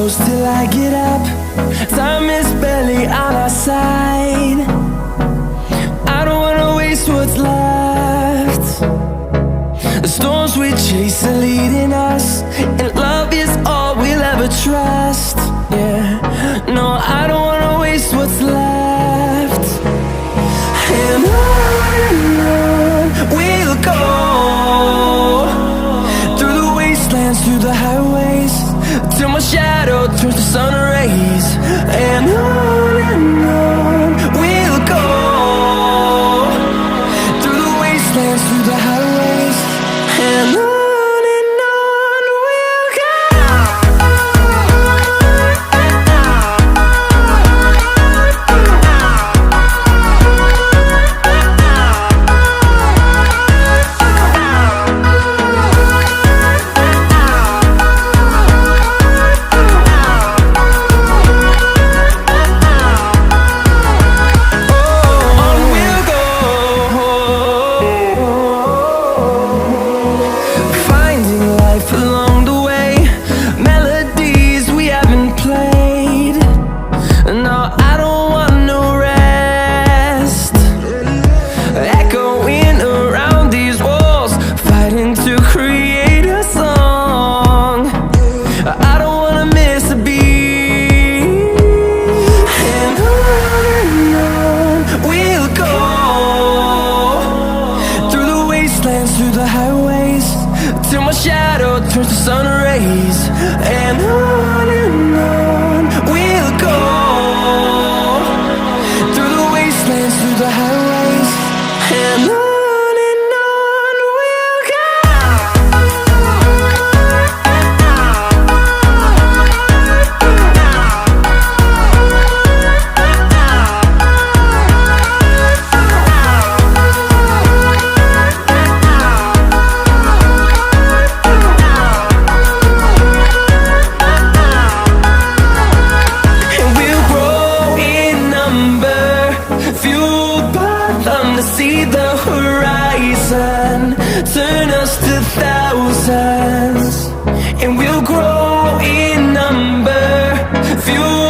close till I get up. Time is barely on our side. I don't wanna waste what's left. The storms we chase are leading us, and love is all we'll ever trust. Yeah, no, I don't wanna waste what's left. And on we'll go, through the wastelands, through the highways, till my shadow turns to sun rays. And on we'll go, through the wastelands, through the highways, and on we'll go. Through the highways, till my shadow turns to sun rays. And on we'll go, through the wastelands, through the highways, and on we'll go. See the horizon, turn us to thousands, and we'll grow in number, fuel